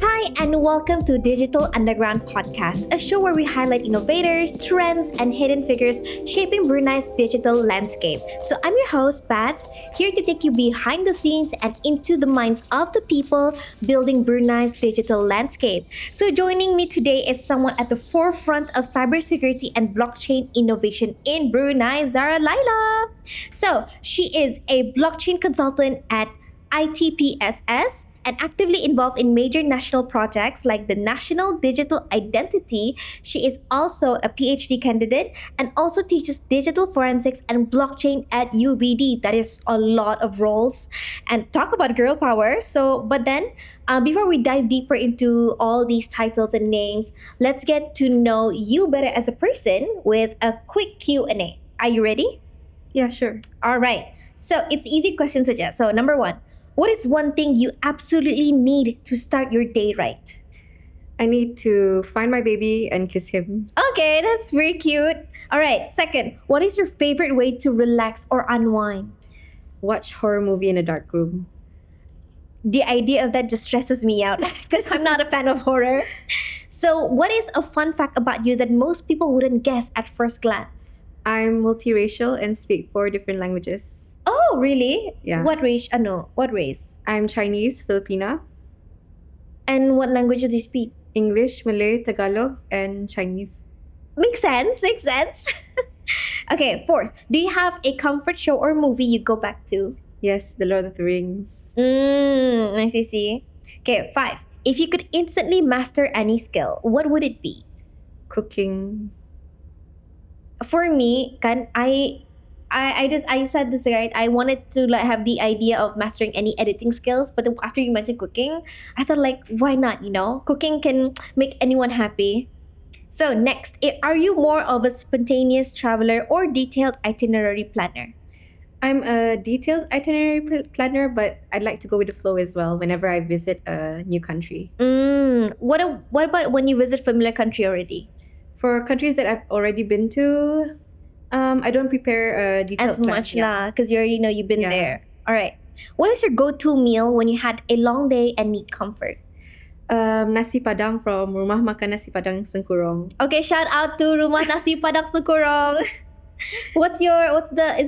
Hi, and welcome to Digital Underground Podcast, a show where we highlight innovators, trends, and hidden figures shaping Brunei's digital landscape. So, I'm your host, Bats, here to take you behind the scenes and into the minds of the people building Brunei's digital landscape. So, joining me today is someone at the forefront of cybersecurity and blockchain innovation in Brunei, Zara Laila. So, she is a blockchain consultant at ITPSS and actively involved in major national projects like the National Digital Identity. She is also a PhD candidate and also teaches digital forensics and blockchain at UBD. That is a lot of roles. And talk about girl power. But then, before we dive deeper into all these titles and names, let's get to know you better as a person with a quick Q&A. Are you ready? Yeah, sure. All right. So it's easy questions such as, so number one, what is one thing you absolutely need to start your day right? I need to find my baby and kiss him. Okay, that's very cute. All right. Second, what is your favorite way to relax or unwind? Watch horror movie in a dark room. The idea of that just stresses me out because I'm not a fan of horror. So, what is a fun fact about you that most people wouldn't guess at first glance? I'm multiracial and speak 4 different languages. Oh, really? Yeah. What race? No, what race? I'm Chinese, Filipina, And what languages do you speak? English, Malay, Tagalog, and Chinese. Makes sense. Makes sense. Okay, fourth, do you have a comfort show or movie you go back to? Yes, The Lord of the Rings. I see. Okay, five, if you could instantly master any skill, what would it be? Cooking. For me, I said this right. I wanted to like have the idea of mastering any editing skills, but then after you mentioned cooking, I thought like why not? Cooking can make anyone happy. So next, are you more of a spontaneous traveler or detailed itinerary planner? I'm a detailed itinerary planner, but I'd like to go with the flow as well whenever I visit a new country. What about when you visit familiar country already? For countries that I've already been to, I don't prepare a detailed As plan. much lah, because you already know you've been Yeah. there. All right. What is your go-to meal when you had a long day and need comfort? Nasi Padang from Rumah Makan Nasi Padang Sengkurong. Okay, shout out to Rumah Nasi Padang Sukurong. Is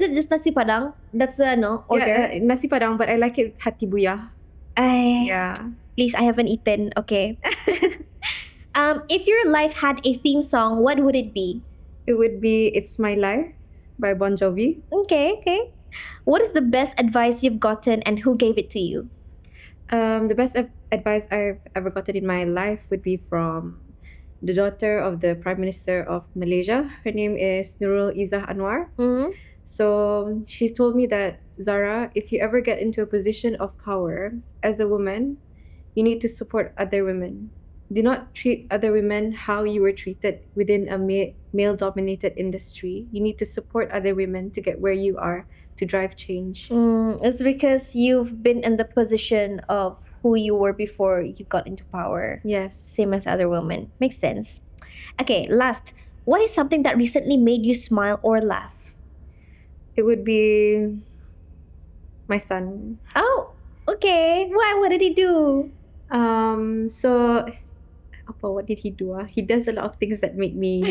it just Nasi Padang? That's the order. Yeah, Nasi Padang, but I like it hati buyah. Yeah. Please, I haven't eaten. Okay. If your life had a theme song, what would it be? It would be It's My Life by Bon Jovi. Okay. What is the best advice you've gotten and who gave it to you? The best advice I've ever gotten in my life would be from the daughter of the Prime Minister of Malaysia. Her name is Nurul Izzah Anwar. Mm-hmm. So she's told me that, Zara, if you ever get into a position of power as a woman, you need to support other women. Do not treat other women how you were treated within a male-dominated industry. You need to support other women to get where you are, to drive change. It's because you've been in the position of who you were before you got into power. Yes. Same as other women. Makes sense. Okay, last. What is something that recently made you smile or laugh? It would be my son. Oh, okay. Why? What did he do? What did he do? He does a lot of things that make me.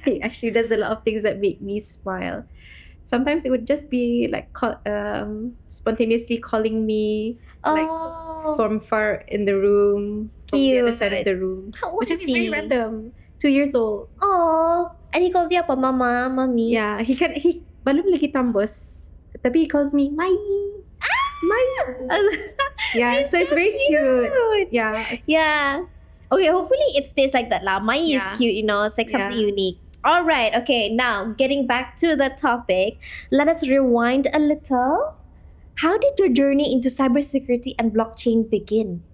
He actually does a lot of things that make me smile. Sometimes it would just be like spontaneously calling me, like from far in the room, from the other side of the room. How old Which is is very he? random. 2 years old. Oh, and he calls you apa? Mama, mommy. Yeah, he belum lagi tambos, tapi he calls me Mai. Mai. Yeah, so it's very cute. Yeah. Yeah. Okay, hopefully it stays like that lah. Mai is Yeah. cute, it's like something Yeah. unique. All right, okay, now getting back to the topic, let us rewind a little. How did your journey into cybersecurity and blockchain begin?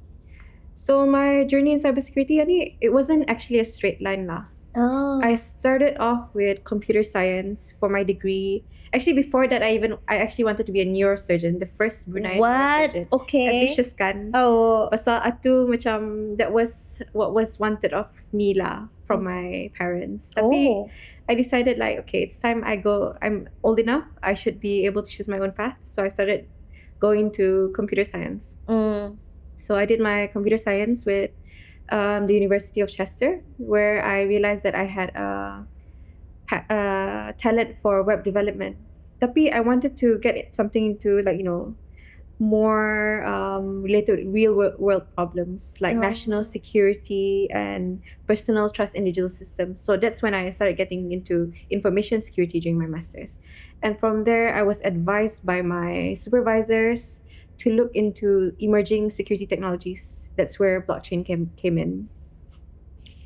So my journey in cybersecurity, it wasn't actually a straight line lah. Oh. I started off with computer science for my degree. Actually, before that, I actually wanted to be a neurosurgeon, the first Brunei What? neurosurgeon. Okay. Ambitious kan? Oh. Pasal atu macam that was what was wanted of me lah from my parents. Tapi Oh. I decided like, okay, it's time I'm old enough. I should be able to choose my own path. So I started going to computer science. Mm. So I did my computer science with the University of Chester, where I realized that I had a talent for web development. Tapi I wanted to get something into like more related to world problems like Oh. national security and personal trust in digital systems. So that's when I started getting into information security during my master's. And from there, I was advised by my supervisors to look into emerging security technologies. That's where blockchain came in.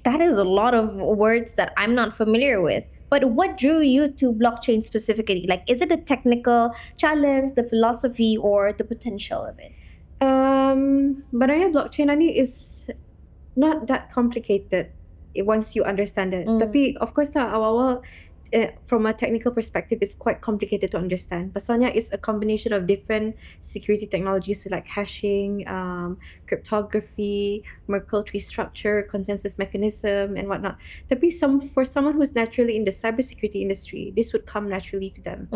That is a lot of words that I'm not familiar with. But what drew you to blockchain specifically? Like, is it the technical challenge, the philosophy, or the potential of it? Barangnya blockchain ani is not that complicated once you understand it. Tapi of course lah awal-awal from a technical perspective it's quite complicated to understand. Pasalnya it's a combination of different security technologies like hashing, cryptography, Merkle tree structure, consensus mechanism and whatnot. Tapi for someone who's naturally in the cybersecurity industry, this would come naturally to them.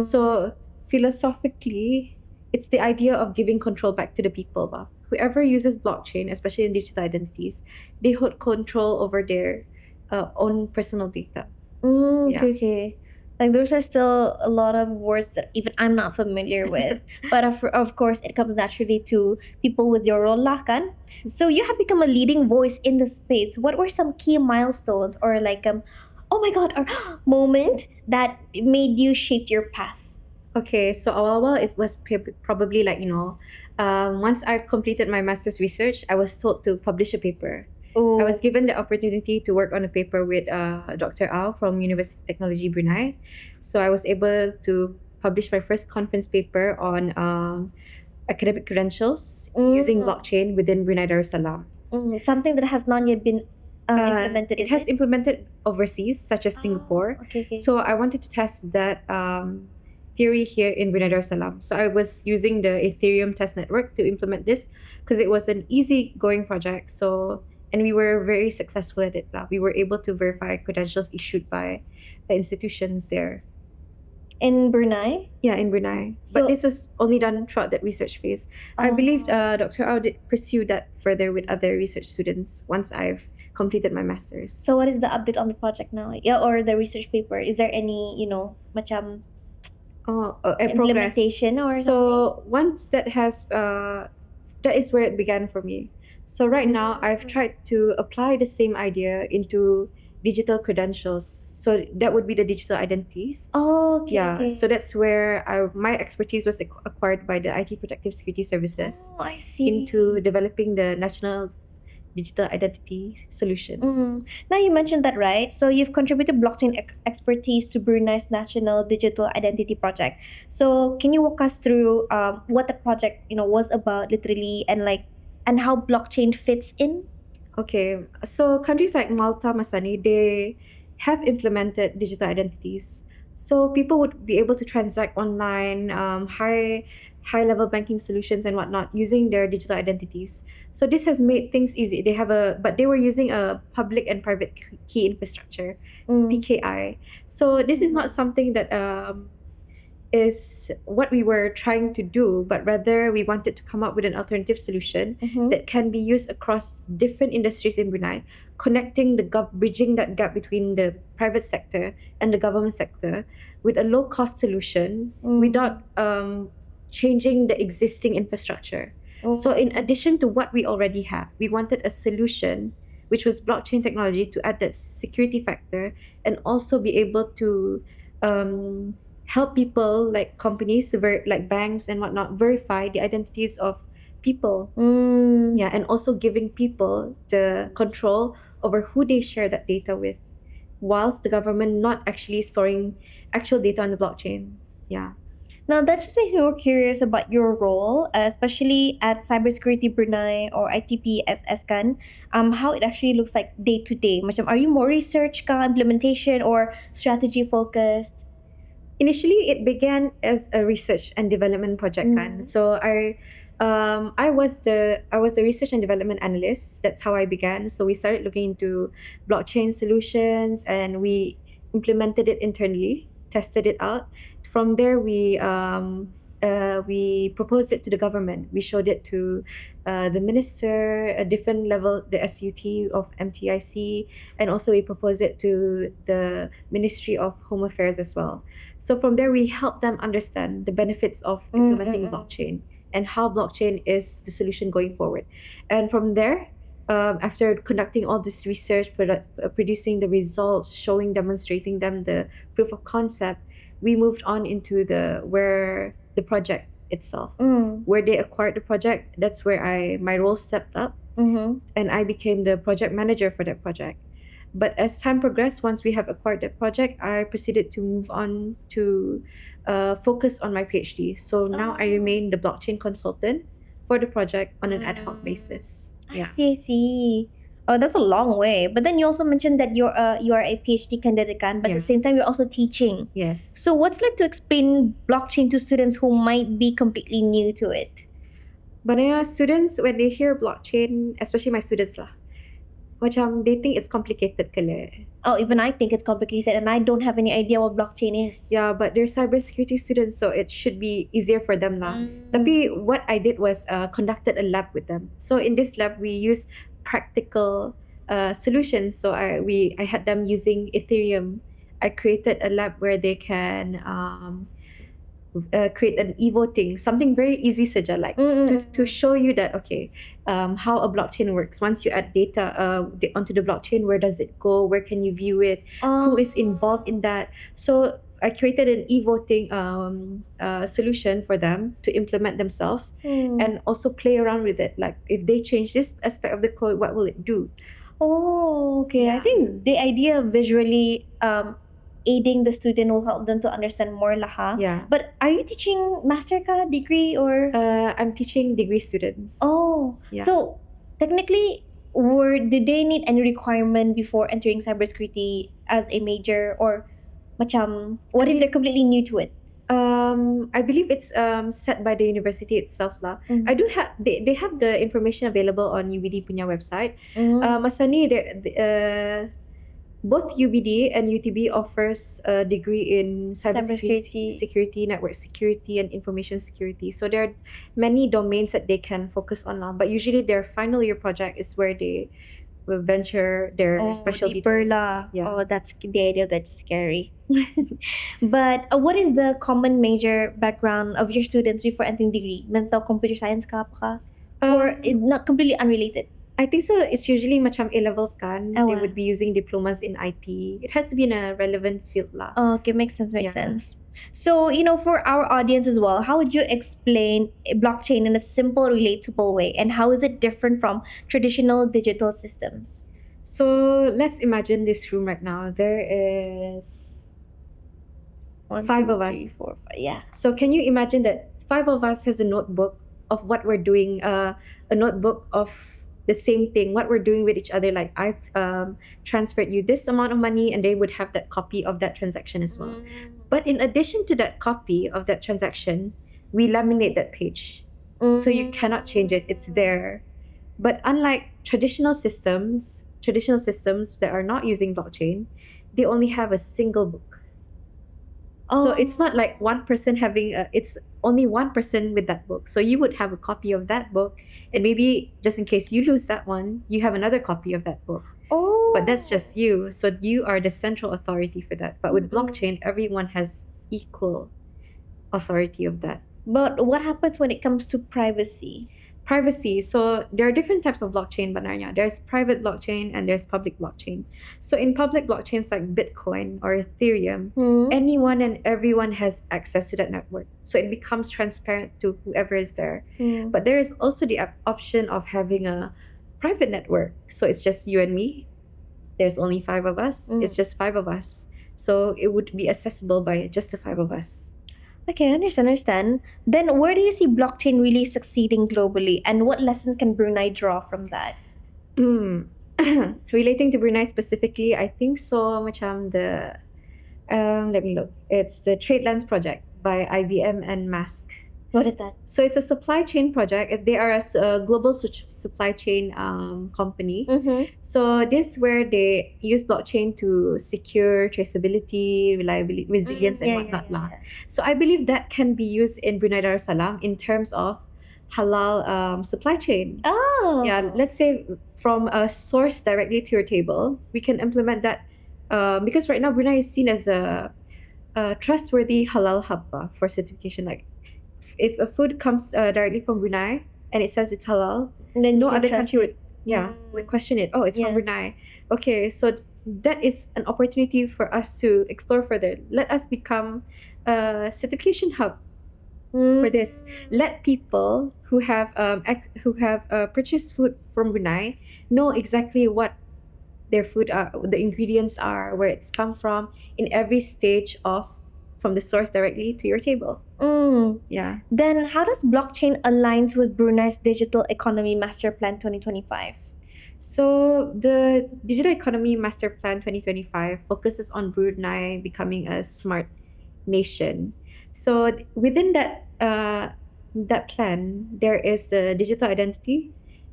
So philosophically, it's the idea of giving control back to the people. Ba. Whoever uses blockchain, especially in digital identities, they hold control over their own personal data. Okay. Like those are still a lot of words that even I'm not familiar with. But of course, it comes naturally to people with your role lah kan. So you have become a leading voice in the space. What were some key milestones or like oh my god, or moment that made you shape your path? Okay, so awal-awal it was probably like once I've completed my master's research, I was told to publish a paper. Ooh. I was given the opportunity to work on a paper with Dr. Au from University of Technology Brunei. So I was able to publish my first conference paper on academic credentials using blockchain within Brunei Darussalam. Something that has not yet been implemented. It has implemented overseas, such as Singapore. Okay. So I wanted to test that theory here in Brunei Darussalam. So I was using the Ethereum test network to implement this because it was an easy-going project. And we were very successful at it. We were able to verify credentials issued by the institutions there. In Brunei? Yeah, in Brunei. So- but this was only done throughout that research phase. I believe Dr. Au did pursue that further with other research students once I've completed my master's. So what is the update on the project now? Yeah, or the research paper? Is there any, macam implementation or something? So once that that is where it began for me. So right now I've tried to apply the same idea into digital credentials. So that would be the digital identities. Oh, okay. Yeah, okay. so that's where my expertise was acquired by the IT Protective Security Services Oh, I see. into developing the national digital identity solution. Now you mentioned that, right? So you've contributed blockchain expertise to Brunei's National Digital Identity Project. So can you walk us through what the project was about literally and how blockchain fits in? Okay, so countries like Malta, Masani, they have implemented digital identities. So people would be able to transact online, high level banking solutions and whatnot using their digital identities. So this has made things easy. But they were using a public and private key infrastructure, PKI. So this is not something that is what we were trying to do, but rather we wanted to come up with an alternative solution that can be used across different industries in Brunei, connecting bridging that gap between the private sector and the government sector with a low-cost solution without changing the existing infrastructure. So in addition to what we already have, we wanted a solution which was blockchain technology to add that security factor and also be able to help people like companies, like banks and whatnot, verify the identities of people. Yeah, and also giving people the control over who they share that data with, whilst the government not actually storing actual data on the blockchain. Yeah. Now that just makes me more curious about your role, especially at Cybersecurity Brunei or ITPSS kan. How it actually looks like day to day. Macam, are you more research ka, implementation, or strategy focused? Initially, it began as a research and development project kan. So I was a research and development analyst. That's how I began. So we started looking into blockchain solutions and we implemented it internally, tested it out. From there, we we proposed it to the government. We showed it to the minister, a different level, the SUT of MTIC, and also we proposed it to the Ministry of Home Affairs as well. So from there, we helped them understand the benefits of implementing blockchain and how blockchain is the solution going forward. And from there, after conducting all this research, producing the results, showing, demonstrating them the proof of concept, we moved on into the project itself, where they acquired the project. That's where my role stepped up, and I became the project manager for that project. But as time progressed, once we have acquired that project, I proceeded to move on to focus on my PhD. So now I remain the blockchain consultant for the project on an ad hoc basis. I see, I see. Oh, that's a long way. But then you also mentioned that you are a PhD candidate, kan, but at the Yeah. same time you're also teaching. Yes. So what's like to explain blockchain to students who might be completely new to it? But students, when they hear blockchain, especially my students lah, macam they think it's complicated kali. Oh, even I think it's complicated and I don't have any idea what blockchain is. Yeah, but they're cybersecurity students, so it should be easier for them lah. Tapi what I did was conducted a lab with them. So in this lab, we use practical solutions. So I had them using Ethereum. I created a lab where they can create an e-voting, something very easy saja, like to show you that okay, how a blockchain works. Once you add data onto the blockchain, where does it go? Where can you view it? Who is involved in that? So I created an e-voting solution for them to implement themselves and also play around with it. Like if they change this aspect of the code, what will it do? Oh, okay. I Yeah. think the idea of visually aiding the student will help them to understand more laha. Yeah. But are you teaching master ka degree or? I'm teaching degree students. Oh, Yeah. so technically, did they need any requirement before entering cybersecurity as a major, or macam what if they're completely new to it? I believe it's set by the university itself lah. Mhm. I do have they have the information available on UBD punya website. Mm. Masa ni both UBD and UTB offers a degree in Cybersecurity. security, network security, and information security. So there are many domains that they can focus on now. But usually their final year project is where they will venture their specialty deeper towards. lah. Yeah. Oh, that's the idea. That's scary. But what is the common major background of your students before entering degree? Mental computer science ka pa ka? Or not completely unrelated? I think so. It's usually macam A-levels kan. Oh, They wow. would be using diplomas in IT. It has to be in a relevant field lah. Oh, okay, makes sense, makes Yeah. sense. So, for our audience as well, how would you explain a blockchain in a simple, relatable way? And how is it different from traditional digital systems? So let's imagine this room right now. There is One, Five two, of us. three, four, five. Yeah. So can you imagine that 5 of us has a notebook of what we're doing, a notebook of the same thing, what we're doing with each other. Like I've transferred you this amount of money, and they would have that copy of that transaction as well. But in addition to that copy of that transaction, we laminate that page. So you cannot change it. It's there. But unlike traditional systems that are not using blockchain, they only have a single book. So it's not like one person it's only one person with that book. So you would have a copy of that book, and maybe just in case you lose that one, you have another copy of that book. Oh. But that's just you. So you are the central authority for that. But with blockchain, everyone has equal authority of that. But what happens when it comes to privacy? Privacy. So there are different types of blockchain, Banarya. There's private blockchain and there's public blockchain. So in public blockchains like Bitcoin or Ethereum, anyone and everyone has access to that network. So it becomes transparent to whoever is there. But there is also the option of having a private network. So it's just you and me. There's only 5 of us. It's just 5 of us. So it would be accessible by just the 5 of us. Okay, understand. Then where do you see blockchain really succeeding globally, and what lessons can Brunei draw from that? Relating to Brunei specifically, I think so macam let me look. It's the Trade Lands project by IBM and Mask. What is that? So it's a supply chain project. They are a global supply chain company. Mm-hmm. So this is where they use blockchain to secure traceability, reliability, resilience, and whatnot lah. So I believe that can be used in Brunei Darussalam in terms of halal supply chain. Oh. Yeah, let's say from a source directly to your table, we can implement that because right now Brunei is seen as a trustworthy halal hub for certification. Like if a food comes directly from Brunei and it says it's halal, And then no you can other trust country it. would question it. Oh, it's Yeah. from Brunei. Okay, so that is an opportunity for us to explore further. Let us become a certification hub for this. Let people who have purchased food from Brunei know exactly what their food are, the ingredients are, where it's come from, in every stage of from the source directly to your table. Mm. Yeah. Then how does blockchain aligns with Brunei's digital economy master plan 2025? So the Digital Economy Master Plan 2025 focuses on Brunei becoming a smart nation. So within that plan, there is the digital identity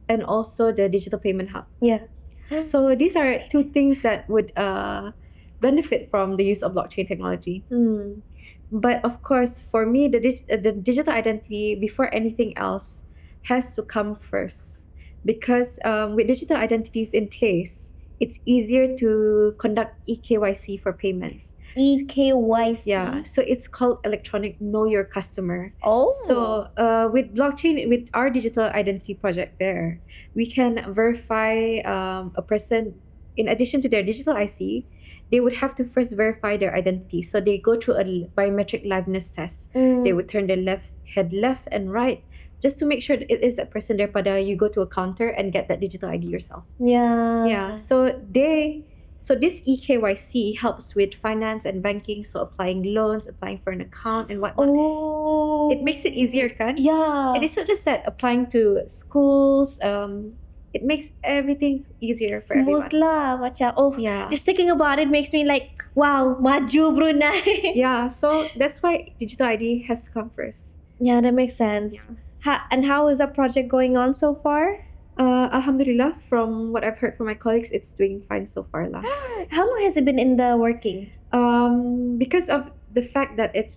and also the digital payment hub. Yeah. So these are two things that would benefit from the use of blockchain technology. Mm. But of course, for me, the digital identity before anything else has to come first, because with digital identities in place, it's easier to conduct eKYC for payments. EKYC. Yeah, so it's called electronic Know Your Customer. Oh. So with blockchain, with our digital identity project there, we can verify a person. In addition to their digital IC, they would have to first verify their identity. So they go through a biometric liveness test. Mm. They would turn their head left and right just to make sure that it is that person there. Pada you go to a counter and get that digital ID yourself. Yeah. Yeah. So this eKYC helps with finance and banking. So applying loans, applying for an account, and whatnot. Oh. It makes it easier, kan? Yeah. And it's not just that applying to schools. It makes everything easier for everyone. Smooth lah macam Yeah. just thinking about it makes me like wow maju Brunei. Yeah. So that's why digital ID has to come first. Yeah, that makes sense. And how is that project going on so far? Alhamdulillah, from what I've heard from my colleagues, it's doing fine so far lah. How long has it been in the working? Because of the fact that it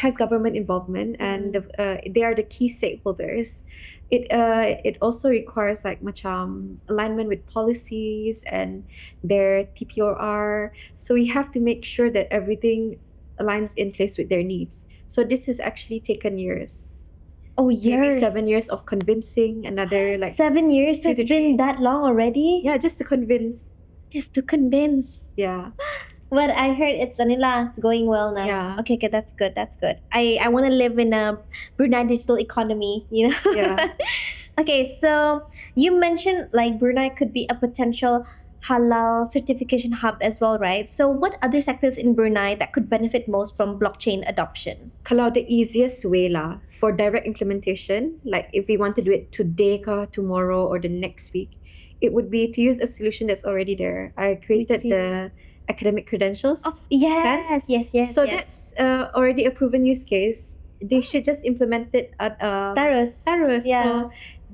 has government involvement and they are the key stakeholders. It also requires like macam alignment with policies and their TPOR. So we have to make sure that everything aligns in place with their needs. So this has actually taken years. Oh, Maybe years. 7 years of convincing, another like 7 years. 2 It's to been 3. that long already. Yeah, just to convince. Just to convince. Yeah. But I heard it's going well now. Yeah. Okay, that's good. That's good. I want to live in a Brunei digital economy, you know? Yeah. Okay, so you mentioned like Brunei could be a potential halal certification hub as well, right? So what other sectors in Brunei that could benefit most from blockchain adoption? Kalau the easiest way lah for direct implementation, like if we want to do it today ka, tomorrow or the next week, it would be to use a solution that's already there. I created the academic credentials. Yes, yes. So that's already a proven use case. They should just implement it at Tarus. Yeah. So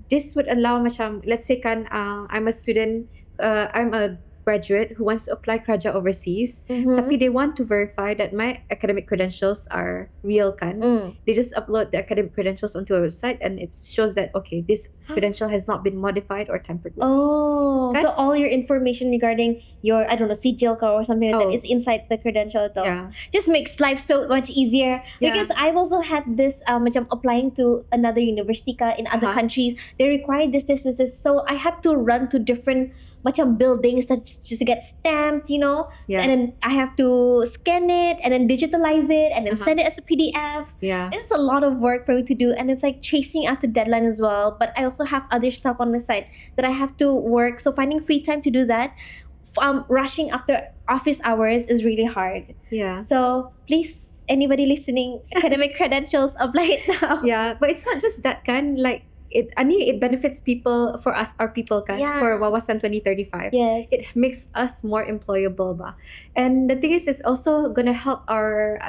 this would allow macam, let's say kan, I'm a student, I'm a graduate who wants to apply Kraja overseas, tapi they want to verify that my academic credentials are real kan. They just upload the academic credentials onto a website and it shows that okay, this credential has not been modified or tampered with. Oh, Okay. so all your information regarding your, I don't know, sijil or something like that Oh. is inside the credential though. Yeah. Just makes life so much easier. Yeah. Because I've also had this macam applying to another university ka in other countries. They require this. So I had to run to different macam buildings that just to get stamped, you know. Yeah. And then I have to scan it and then digitalize it and then send it as a PDF. Yeah. It's a lot of work for me to do, and it's like chasing after deadline as well. But I also have other stuff on the side that I have to work. So finding free time to do that, rushing after office hours is really hard. Yeah. So please, anybody listening, academic credentials, apply it now. Yeah, but it's not just that kan, like it benefits people, for us, our people kan, Yeah. for Wawasan 2035. Yes. It makes us more employable ba. And the thing is, it's also gonna help our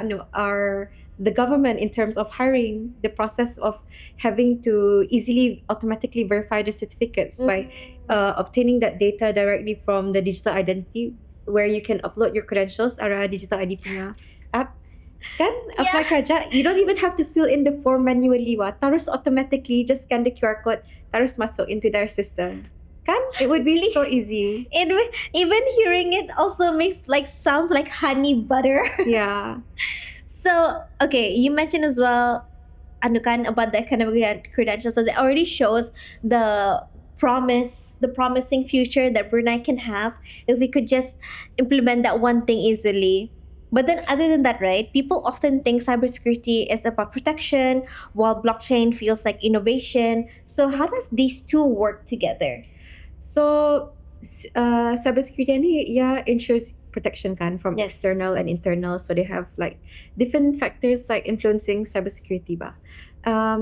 the government in terms of hiring, the process of having to easily automatically verify the certificates by obtaining that data directly from the digital identity, where you can upload your credentials arah digital ID punya app. Kan apply kerja, you don't even have to fill in the form manually wah. Terus automatically just scan the QR code, terus masuk into their system. Kan it would be so easy. Even hearing it also makes like sounds like honey butter. Yeah. So okay, you mentioned as well, ano kan, about the academic credentials. So that already shows the the promising future that Brunei can have if we could just implement that one thing easily. But then, other than that, right? People often think cybersecurity is about protection, while blockchain feels like innovation. So how does these two work together? So cybersecurity ni yeah ensures protection kan from Yes. external and internal. So they have like different factors like influencing cybersecurity ba.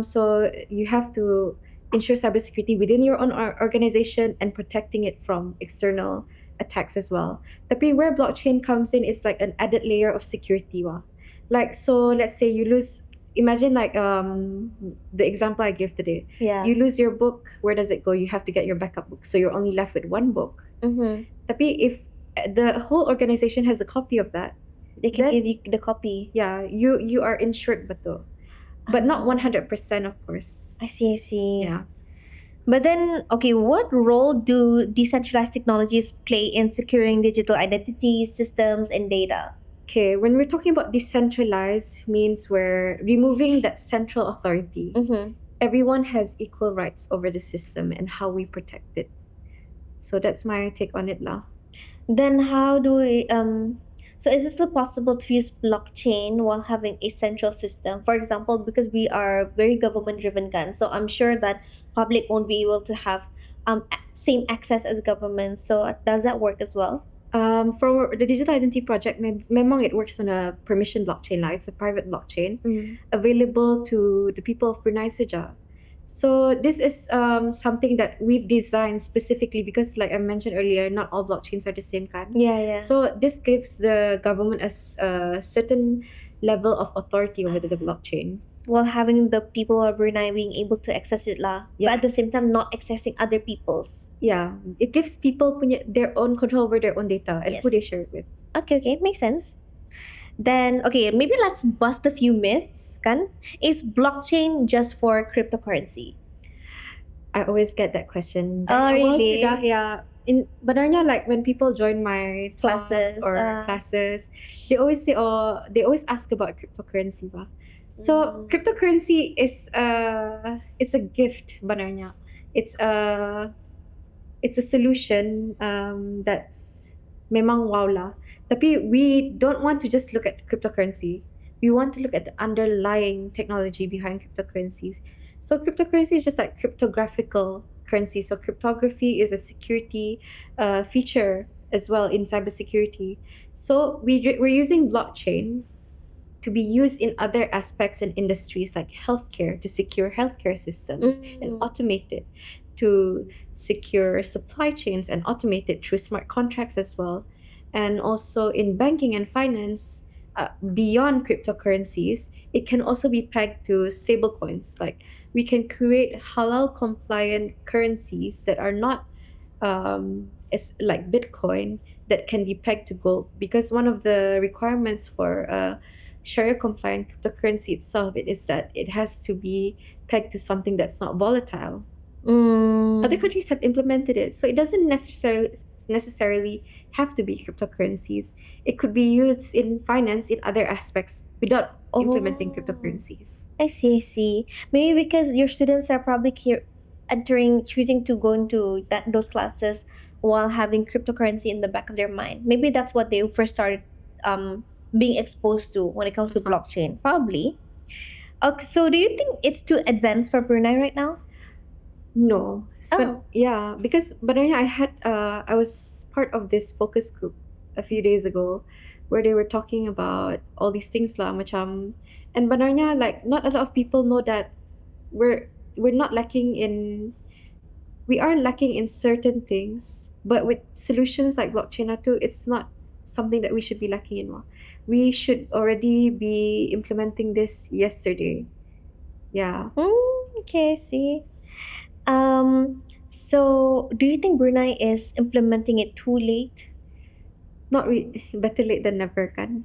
So you have to ensure cybersecurity within your own organization and protecting it from external attacks as well. Tapi where blockchain comes in is like an added layer of security ba. Like so let's say you lose, imagine like the example I gave today. Yeah. You lose your book, where does it go? You have to get your backup book. So you're only left with one book. Mm-hmm. Tapi if the whole organization has a copy of that, They can then, give you the copy. yeah, you are insured betul. But not 100% of course. I see. Yeah. But then, okay, what role do decentralized technologies play in securing digital identities, systems, and data? Okay, when we're talking about decentralized means we're removing that central authority. Mm-hmm. Everyone has equal rights over the system and how we protect it. So that's my take on it lah. Then how do we so is it still possible to use blockchain while having a central system? For example, because we are very government driven gun, so I'm sure that public won't be able to have same access as government. So does that work as well? For the digital identity project, memang it works on a permission blockchain lah. It's a private blockchain available to the people of Brunei saja. So this is something that we've designed specifically because, like I mentioned earlier, not all blockchains are the same kan. Yeah. So this gives the government a certain level of authority over the blockchain. While having the people of Brunei being able to access it lah, Yeah. but at the same time not accessing other people's. Yeah, it gives people their own control over their own data and Yes. who they share it with. Okay, makes sense. Then, okay, maybe let's bust a few myths, kan? Is blockchain just for cryptocurrency? I always get that question. Oh, Awal really? sudah, yeah. Benarnya like when people join my Classes, talks or classes, they always say, oh, they always ask about cryptocurrency ba. So cryptocurrency is it's a gift benarnya. It's a solution that's memang wow lah. Tapi we don't want to just look at cryptocurrency. We want to look at the underlying technology behind cryptocurrencies. So cryptocurrency is just like cryptographical currency. So cryptography is a security feature as well in cybersecurity. So we're using blockchain to be used in other aspects and industries like healthcare to secure healthcare systems and automate it, to secure supply chains and automate it through smart contracts as well. And also in banking and finance, beyond cryptocurrencies, it can also be pegged to stablecoins. Like we can create halal compliant currencies that are not as like Bitcoin that can be pegged to gold, because one of the requirements for Sharia compliant cryptocurrency itself is that it has to be pegged to something that's not volatile. Other countries have implemented it, so it doesn't necessarily have to be cryptocurrencies. It could be used in finance in other aspects without implementing cryptocurrencies. I see. Maybe because your students are probably choosing to go into those classes while having cryptocurrency in the back of their mind. Maybe that's what they first started being exposed to when it comes to blockchain. Probably. Okay, so do you think it's too advanced for Brunei right now? No. Oh. Yeah, because I was part of this focus group a few days ago where they were talking about all these things lah macam, and benarnya like not a lot of people know that we're not lacking in, we are lacking in certain things, but with solutions like blockchain itu, it's not something that we should be lacking in. We should already be implementing this yesterday. Yeah. Okay, see. So do you think Brunei is implementing it too late? Better late than never, kan?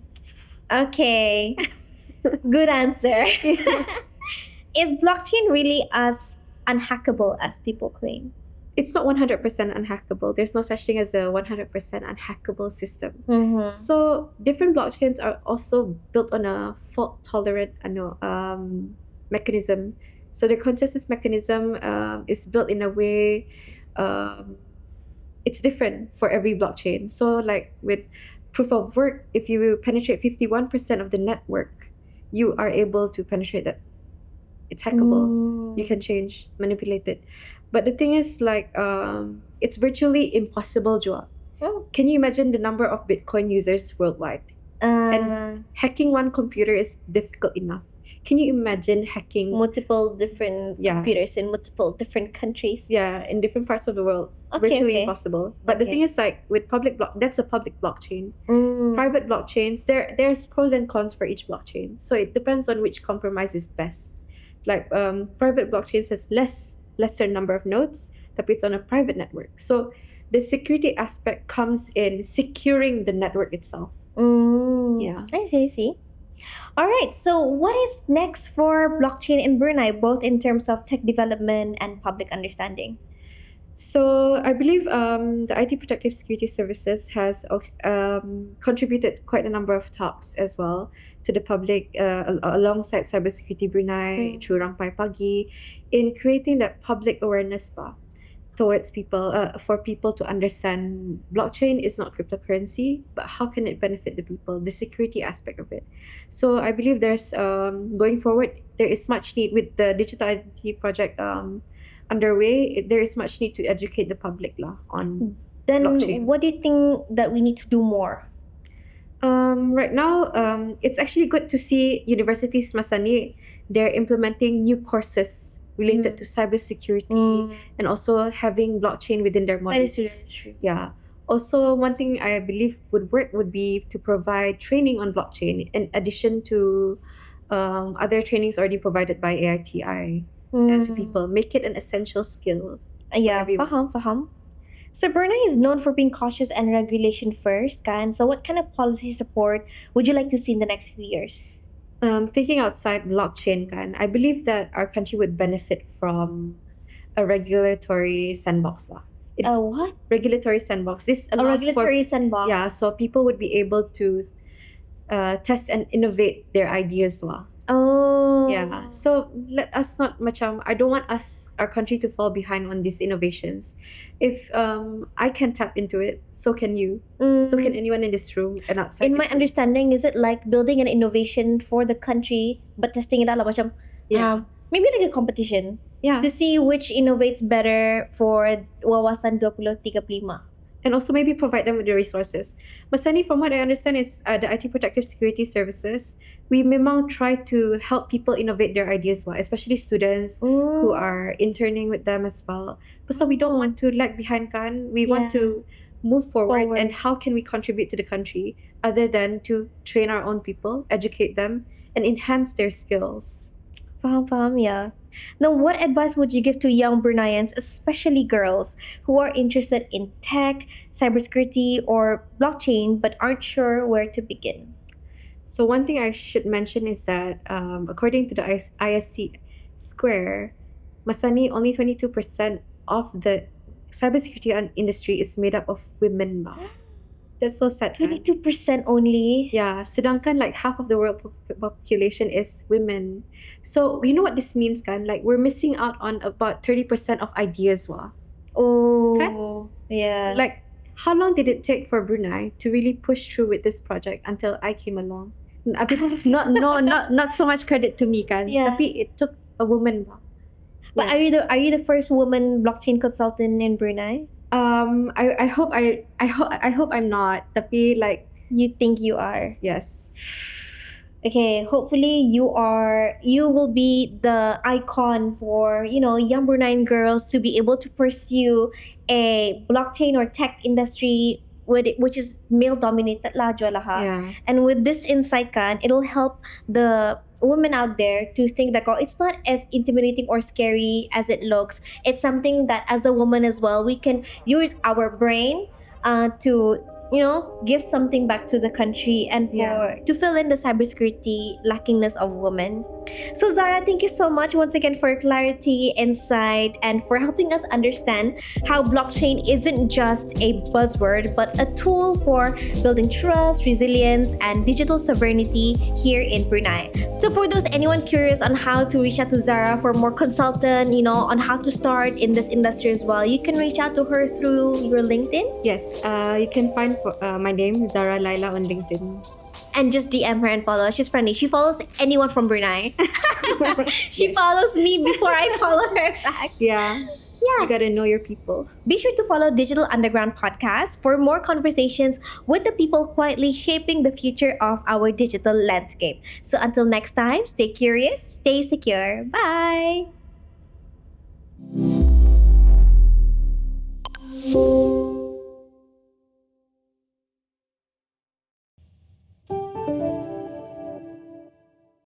Okay, good answer. Is blockchain really as unhackable as people claim? It's not 100% unhackable. There's no such thing as a 100% unhackable system. Mm-hmm. So different blockchains are also built on a fault tolerant mechanism. So the consensus mechanism is built in a way, um, it's different for every blockchain. So like with proof of work, if you penetrate 51% of the network, you are able to penetrate that. It's hackable. You can change, manipulate it. But the thing is, like, it's virtually impossible, Joa. Oh. Can you imagine the number of Bitcoin users worldwide? And hacking one computer is difficult enough. Can you imagine hacking multiple different computers in multiple different countries? Yeah, in different parts of the world. Virtually impossible. But the thing is, like, with that's a public blockchain. Private blockchains, there's pros and cons for each blockchain. So it depends on which compromise is best. Like private blockchains has lesser number of nodes, but it's on a private network. So the security aspect comes in securing the network itself. Yeah. I see. All right. So what is next for blockchain in Brunei, both in terms of tech development and public understanding? So I believe the IT Protective Security Services has contributed quite a number of talks as well to the public alongside Cybersecurity Brunei through Rampai Pagi in creating that public awareness towards people for people to understand blockchain is not cryptocurrency, but how can it benefit the people, the security aspect of it. So I believe there's going forward there is much need with the digital identity project underway. There is much need to educate the public on then blockchain. What do you think that we need to do more? Right now, it's actually good to see universities Masani, they're implementing new courses related to cybersecurity and also having blockchain within their modules. That is true. Yeah. Also, one thing I believe would work would be to provide training on blockchain in addition to other trainings already provided by AITI to people. Make it an essential skill. Yeah, faham. So Brunei is known for being cautious and regulation first, kan? So what kind of policy support would you like to see in the next few years? Thinking outside blockchain, kan, I believe that our country would benefit from a regulatory sandbox lah. What? Regulatory sandbox. This A allows regulatory sandbox. Yeah, so people would be able to test and innovate their ideas lah. Oh. Yeah. So let us not I don't want our country to fall behind on these innovations. If I can tap into it, so can you. So can anyone in this room and outside. In my understanding, is it like building an innovation for the country but testing it out lah, maybe like a competition. Yeah. To see which innovates better for wawasan 2035. And also maybe provide them with the resources. Masani, from what I understand, is the IT Protective Security Services, we memang try to help people innovate their ideas, especially students who are interning with them as well. But so we don't want to lag behind, kan? We want to move forward. And how can we contribute to the country other than to train our own people, educate them, and enhance their skills? Faham, yeah. Now, what advice would you give to young Bruneians, especially girls, who are interested in tech, cybersecurity, or blockchain but aren't sure where to begin? So one thing I should mention is that according to the ISC Square, Masani, only 22% of the cybersecurity industry is made up of women. That's so sad. 22% only? Yeah, sedangkan like half of the world population is women. So you know what this means, kan? Like we're missing out on about 30% of ideas, Oh, kan? Yeah. Like how long did it take for Brunei to really push through with this project until I came along? Not so much credit to me, kan? Yeah. Tapi it took a woman. But are you the first woman blockchain consultant in Brunei? I hope I'm not. Tapi like you think you are? Yes. Okay, hopefully you will be the icon for, young Bruneian girls to be able to pursue a blockchain or tech industry which is male dominated lah jo lahat. Yeah. And with this insight kan, it'll help the women out there to think that, oh, it's not as intimidating or scary as it looks. It's something that as a woman as well, we can use our brain to give something back to the country and for Yeah. to fill in the cybersecurity lackingness of women. So Zara, thank you so much once again for your clarity, insight, and for helping us understand how blockchain isn't just a buzzword but a tool for building trust, resilience, and digital sovereignty here in Brunei. So for those anyone curious on how to reach out to Zara for more consultant, on how to start in this industry as well, you can reach out to her through your LinkedIn Yes. You can find my name Zara Laila on LinkedIn. and just DM her and follow. She's friendly. She follows anyone from Brunei. She Yes. follows me before I follow her back. Yeah. Yeah. You gotta know your people. Be sure to follow Digital Underground Podcast for more conversations with the people quietly shaping the future of our digital landscape. So until next time, stay curious, stay secure. Bye.